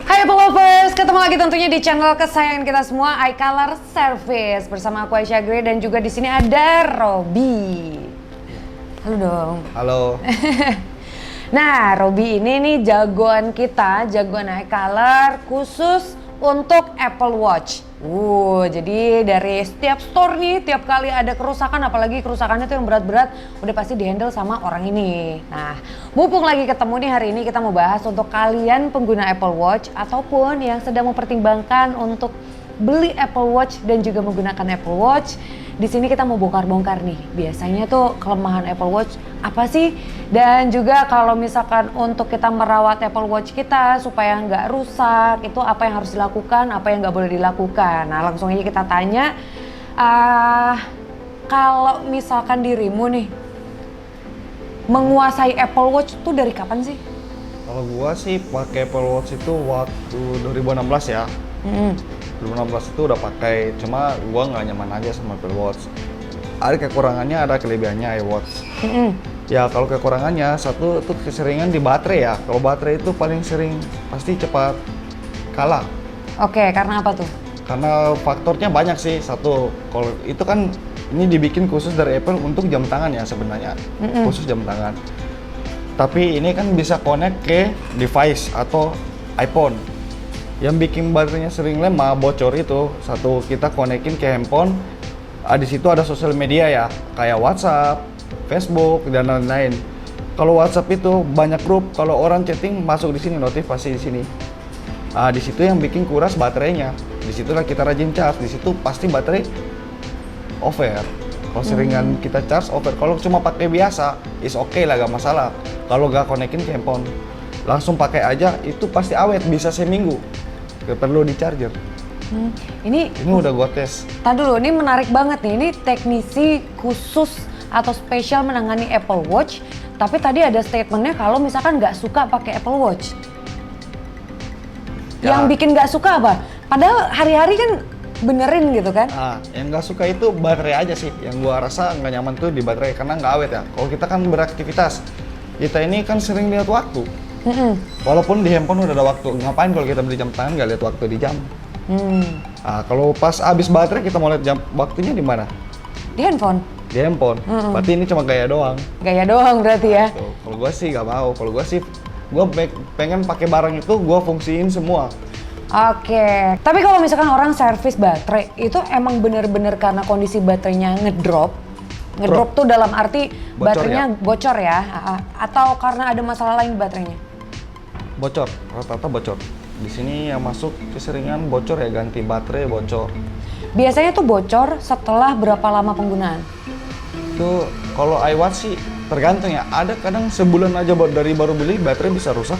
Hai Apple Lovers, ketemu lagi tentunya di channel kesayangan kita semua, iColor Service. Bersama aku Aisyah Gray dan juga di sini ada Robby. Halo dong. Halo. Nah, Robby ini nih jagoan kita, jagoan iColor khusus untuk Apple Watch. Jadi dari setiap store nih, tiap kali ada kerusakan, apalagi kerusakannya tuh yang berat-berat, udah pasti dihandle sama orang ini. Nah, mumpung lagi ketemu nih hari ini kita mau bahas untuk kalian pengguna Apple Watch ataupun yang sedang mempertimbangkan untuk beli Apple Watch dan juga menggunakan Apple Watch. Di sini kita mau bongkar-bongkar nih, biasanya tuh kelemahan Apple Watch apa sih? Dan juga kalau misalkan untuk kita merawat Apple Watch kita supaya nggak rusak, itu apa yang harus dilakukan, apa yang nggak boleh dilakukan. Nah langsung aja kita tanya, kalau misalkan dirimu nih menguasai Apple Watch tuh dari kapan sih? Kalau gua sih pakai Apple Watch itu waktu 2016 ya. 2016 itu udah pakai, cuma gua nggak nyaman aja sama Apple Watch. Ada kekurangannya, ada kelebihannya iWatch. Ya kalau kekurangannya, satu itu keseringan di baterai ya. Kalau baterai itu paling sering pasti cepat kalah. Oke, karena apa tuh? Karena faktornya banyak sih. Satu, kalau itu kan ini dibikin khusus dari Apple untuk jam tangan ya sebenarnya. Khusus jam tangan. Tapi ini kan bisa connect ke device atau iPhone. Yang bikin baterainya sering lemah, bocor itu, satu, kita konekin ke handphone. Di situ ada sosial media ya, kayak WhatsApp, Facebook, dan lain-lain. Kalau WhatsApp itu banyak grup, kalau orang chatting masuk di sini, notifikasi di sini. Di situ yang bikin kuras baterainya. Di situlah kita rajin charge, di situ pasti baterai over. Kalau seringan kita charge over, kalau cuma pakai biasa, is okay lah, gak masalah. Kalau gak konekin ke handphone, langsung pakai aja, itu pasti awet, bisa seminggu. Gak perlu di charger. Ini udah gua tes. Tadi dulu, ini menarik banget nih. Ini teknisi khusus atau spesial menangani Apple Watch. Tapi tadi ada statementnya kalau misalkan nggak suka pakai Apple Watch. Ya. Yang bikin nggak suka apa? Padahal hari-hari kan benerin gitu kan? Yang nggak suka itu baterai aja sih. Yang gua rasa nggak nyaman tuh di baterai karena nggak awet ya. Kalau kita kan beraktivitas, kita ini kan sering lihat waktu. Walaupun di handphone udah ada waktu, ngapain kalau kita beli jam tangan nggak lihat waktu di jam? Kalau pas habis baterai kita mau lihat jam waktunya di mana? Di handphone. Di handphone. Berarti ini cuma gaya doang. Gaya doang berarti ya? Kalau gua sih nggak mau. Kalau gua sih, gua pengen pakai barang itu gua fungsiin semua. Oke. Tapi kalau misalkan orang servis baterai itu emang bener-bener karena kondisi baterainya ngedrop. Ngedrop tuh dalam arti Bocor baterainya bocor ya? Atau karena ada masalah lain di baterainya? Bocor, rata-rata bocor. Di sini yang masuk keseringan bocor ya, ganti baterai bocor. Biasanya tuh bocor setelah berapa lama penggunaan? Itu kalau iWatch sih tergantung ya. Ada kadang sebulan aja dari baru beli baterai bisa rusak.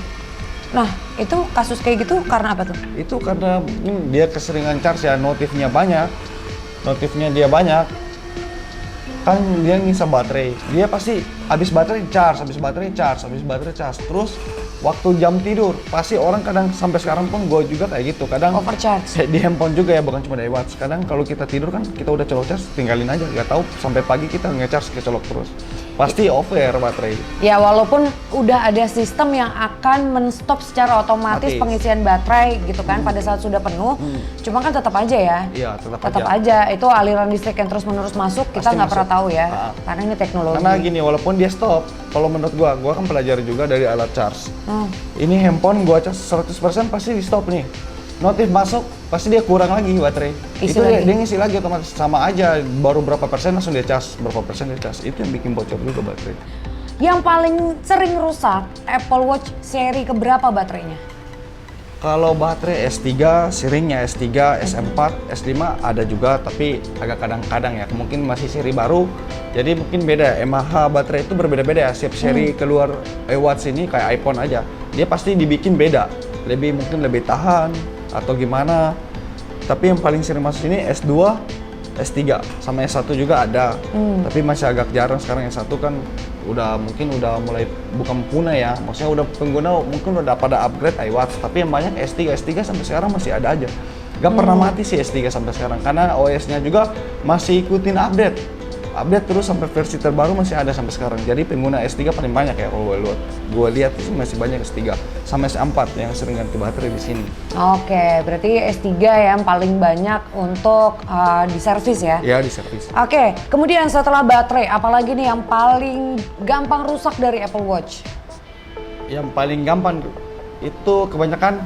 Nah, itu kasus kayak gitu karena apa tuh? Itu karena dia keseringan charge ya, notifnya banyak. Notifnya dia banyak. Kan dia ngisa baterai. Dia pasti habis baterai charge, habis baterai charge, habis baterai charge. Terus waktu jam tidur, pasti orang kadang sampai sekarang pun gue juga kayak gitu. Kadang Overcharge. di handphone juga ya, bukan cuma dari watch. Kadang kalau kita tidur kan kita udah colok charge, tinggalin aja. Gak tahu sampai pagi kita nge-charge kecolok terus. Pasti over baterai. Ya walaupun udah ada sistem yang akan men-stop secara otomatis pengisian baterai gitu kan pada saat sudah penuh. Cuma kan tetap aja ya. Iya, tetap aja. Itu aliran listrik yang terus-menerus masuk, kita nggak pernah tahu ya. Karena ini teknologi. Karena gini, walaupun dia stop, kalau menurut gua kan pelajari juga dari alat charge. Ini handphone gua charge 100% pasti di stop nih. Notif masuk, pasti dia kurang lagi baterai. Itu dia ngisi lagi otomatis, sama aja, baru berapa persen langsung dia charge, berapa persen dia charge. Itu yang bikin bocor juga baterai. Yang paling sering rusak Apple Watch seri keberapa baterainya? Kalau baterai S3, seringnya S3, S4, S5 ada juga, tapi agak kadang-kadang ya, mungkin masih seri baru, jadi mungkin beda. mAh baterai itu berbeda-beda ya, setiap seri keluar iWatch ini kayak iPhone aja, dia pasti dibikin beda, mungkin lebih tahan atau gimana. Tapi yang paling sering masuk ini S2, S3, sama S1 juga ada, tapi masih agak jarang sekarang. S1 kan mungkin udah mulai bukan punah ya, maksudnya udah pengguna mungkin udah pada upgrade iWatch, tapi yang banyak S3 sampai sekarang masih ada aja. Gak pernah mati sih S3 sampai sekarang, karena OS-nya juga masih ikutin update. update terus sampai versi terbaru masih ada sampai sekarang. Jadi pengguna S3 paling banyak ya kalau gue lihat sih masih banyak S3 sama S4 yang sering ganti baterai di sini. Oke, berarti S3 yang paling banyak untuk di servis ya? Ya, di servis. Oke, kemudian setelah baterai, apalagi nih yang paling gampang rusak dari Apple Watch? Yang paling gampang itu kebanyakan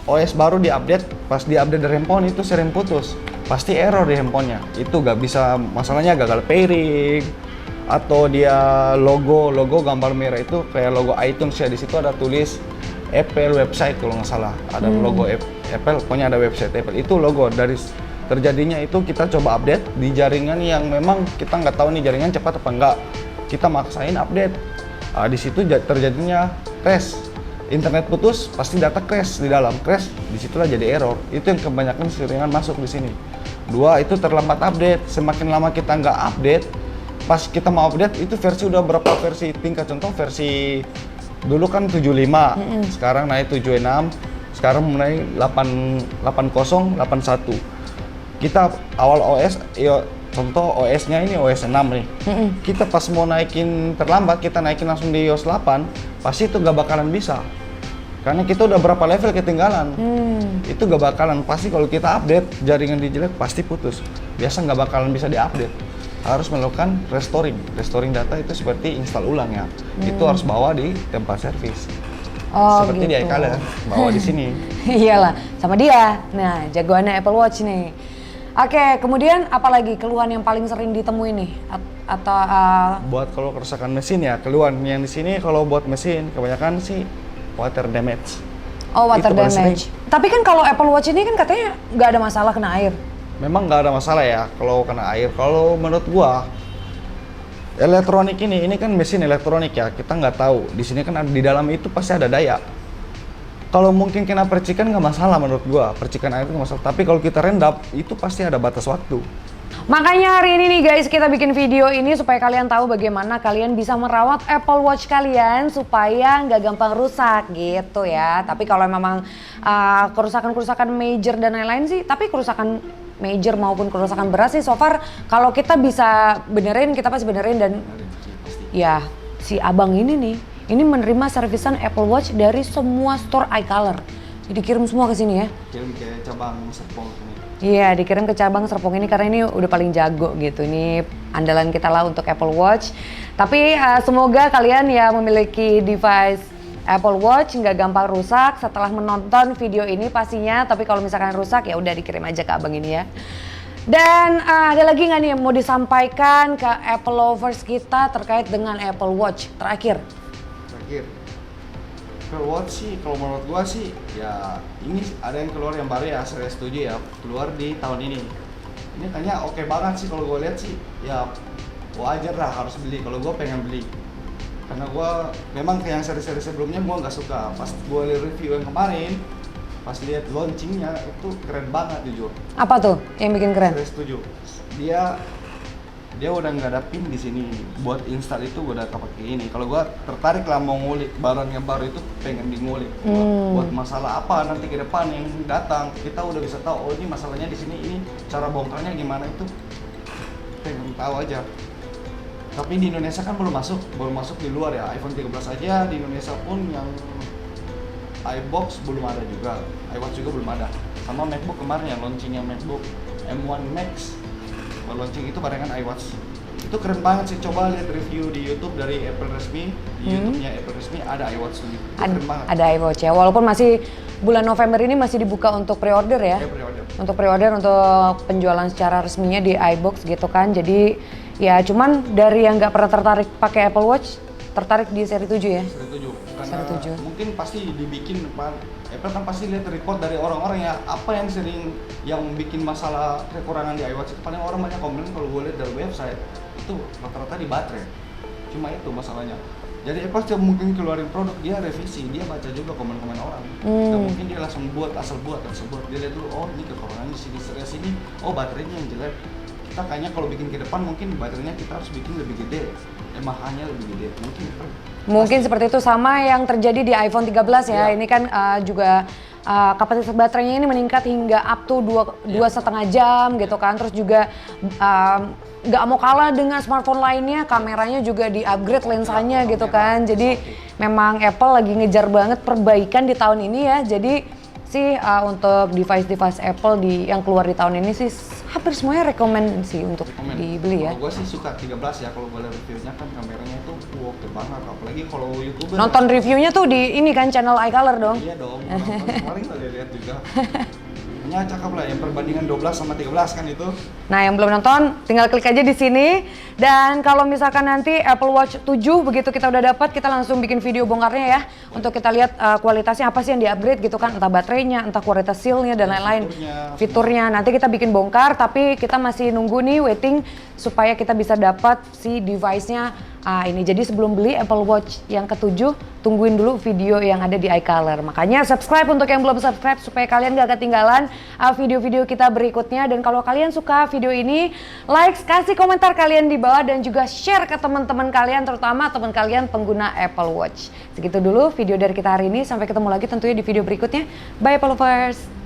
OS baru diupdate, pas diupdate dari handphone itu sering putus. Pasti error di handphonenya. Itu gak bisa, masalahnya gagal pairing atau dia logo gambar merah itu kayak logo iTunes ya, di situ ada tulis Apple website kalau nggak salah. Ada logo Apple, pokoknya ada website Apple. Itu logo dari terjadinya itu kita coba update di jaringan yang memang kita nggak tahu nih jaringan cepat apa enggak. Kita maksain update. Di situ terjadinya crash. Internet putus, pasti data crash di dalam. Crash, disitulah jadi error. Itu yang kebanyakan seringan masuk di sini. Dua, itu terlambat update. Semakin lama kita nggak update, pas kita mau update, itu versi udah berapa versi tingkat. Contoh versi dulu kan 75, sekarang naik 76, sekarang mulai 80, 81. Kita awal OS, ya contoh OS-nya ini OS 6 nih. Kita pas mau naikin terlambat, kita naikin langsung di iOS 8, pasti itu nggak bakalan bisa. Karena kita udah berapa level ketinggalan. Itu gak bakalan, pasti kalau kita update jaringan di jelek pasti putus. Biasa nggak bakalan bisa diupdate. Harus melakukan restoring. Restoring data itu seperti install ulang ya. Itu harus bawa di tempat servis. Oh, seperti gitu. di iColor, bawa di sini. Iyalah, sama dia. Nah, jagoannya Apple Watch nih. Oke, kemudian apalagi keluhan yang paling sering ditemui nih? Atau buat kalau kerusakan mesin ya, keluhan yang di sini kalau buat mesin kebanyakan sih water damage. Oh, water Itu paling damage. Tapi kan kalau Apple Watch ini kan katanya nggak ada masalah kena air. Memang nggak ada masalah ya kalau kena air. Kalau menurut gua elektronik ini kan mesin elektronik ya, kita nggak tahu. Di sini kan di dalam itu pasti ada daya. Kalau mungkin kena percikan nggak masalah menurut gua, percikan air itu nggak masalah. Tapi kalau kita rendam itu pasti ada batas waktu. Makanya hari ini nih guys, kita bikin video ini supaya kalian tahu bagaimana kalian bisa merawat Apple Watch kalian supaya nggak gampang rusak gitu ya. Tapi kalau memang kerusakan-kerusakan major dan lain-lain sih, tapi kerusakan major maupun kerusakan berat sih so far kalau kita bisa benerin, kita pasti benerin. Dan ya si abang ini nih, ini menerima servisan Apple Watch dari semua store iColor. Jadi kirim semua ke sini ya. Kirim ke cabang Serpong ini. Iya, dikirim ke cabang Serpong ini karena ini udah paling jago gitu. Ini andalan kita lah untuk Apple Watch. Tapi semoga kalian ya memiliki device Apple Watch nggak gampang rusak setelah menonton video ini pastinya. Tapi kalau misalkan rusak ya udah dikirim aja ke abang ini ya. Dan ada lagi nggak nih yang mau disampaikan ke Apple lovers kita terkait dengan Apple Watch terakhir? Apple Watch sih, kalau menurut gua sih, ya ini ada yang keluar yang baru ya, saya setuju ya, keluar di tahun ini. Ini kayaknya oke banget sih kalau gua lihat sih, ya wajar lah harus beli. Kalau gua pengen beli, karena gua memang kayak yang seri-seri sebelumnya gua nggak suka. Pas gua lihat review yang kemarin, pas lihat launchingnya itu keren banget jujur. Apa tuh yang bikin keren? Saya setuju. Dia udah nggak ada pin di sini buat install itu gua udah pakai ini. Kalau gua tertarik lah mau ngulik barang yang baru itu pengen ngulik. Buat masalah apa nanti ke depan yang datang kita udah bisa tahu oh ini masalahnya di sini, ini cara bongkarnya gimana itu pengen tahu aja. Tapi di Indonesia kan belum masuk di luar ya. iPhone 13 aja di Indonesia pun yang iBox belum ada juga, iWatch juga belum ada. Sama MacBook kemarin yang launchingnya MacBook M1 Max launching itu barengan iWatch. Itu keren banget sih, coba lihat review di YouTube dari Apple resmi, di YouTube-nya Apple resmi ada iWatch juga. Keren banget. Ada iWatch ya, walaupun masih bulan November ini masih dibuka untuk pre-order ya. Pre-order. Untuk pre-order untuk penjualan secara resminya di iBox gitu kan. Jadi ya cuman dari yang nggak pernah tertarik pakai Apple Watch, tertarik di seri 7 ya? Seri 7. Karena seri 7. Mungkin pasti dibikin Apple kan pasti lihat report dari orang-orang ya, apa yang sering yang bikin masalah kekurangan di iWatch itu paling orang banyak komplain kalau gue lihat dari website itu rata-rata di baterai. Cuma itu masalahnya. Jadi Apple setiap mungkin keluarin produk dia revisi, dia baca juga komen-komen orang. Dan mungkin dia langsung asal buat. Dia lihat dulu, oh ini kekurangan di sini, oh baterainya yang jelek. Kita kayaknya kalau bikin ke depan mungkin baterainya kita harus bikin lebih gede, mAh-nya lebih gede, mungkin seperti itu sama yang terjadi di iPhone 13 ya. Ini kan juga kapasitas baterainya ini meningkat hingga up to 2,5 jam gitu kan. Terus juga nggak mau kalah dengan smartphone lainnya, kameranya juga di-upgrade lensanya gitu kan. Jadi memang Apple lagi ngejar banget perbaikan di tahun ini ya. Jadi sih untuk device-device Apple yang keluar di tahun ini sih hampir semuanya rekomend sih untuk dibeli ya. Kalau gue sih suka 13 ya, kalau gue lihat reviewnya kan kameranya itu oke banget, apalagi kalau YouTuber. Nonton reviewnya tuh di ini kan channel iColor dong. Iya dong, kemarin udah lihat juga. Ya cakep lah, yang perbandingan 12 sama 13 kan itu. Nah, yang belum nonton tinggal klik aja di sini. Dan kalau misalkan nanti Apple Watch 7 begitu kita udah dapat, kita langsung bikin video bongkarnya ya. Untuk kita lihat kualitasnya apa sih yang di-upgrade gitu kan, entah baterainya, entah kualitas seal-nya dan lain-lain. Fiturnya nanti kita bikin bongkar, tapi kita masih nunggu nih waiting supaya kita bisa dapat si device-nya ini. Jadi sebelum beli Apple Watch yang ke-7, tungguin dulu video yang ada di iColor. Makanya subscribe untuk yang belum subscribe supaya kalian gak ketinggalan video-video kita berikutnya. Dan kalau kalian suka video ini, like, kasih komentar kalian di bawah dan juga share ke teman-teman kalian, terutama teman kalian pengguna Apple Watch. Segitu dulu video dari kita hari ini, sampai ketemu lagi tentunya di video berikutnya. Bye Apple Lovers!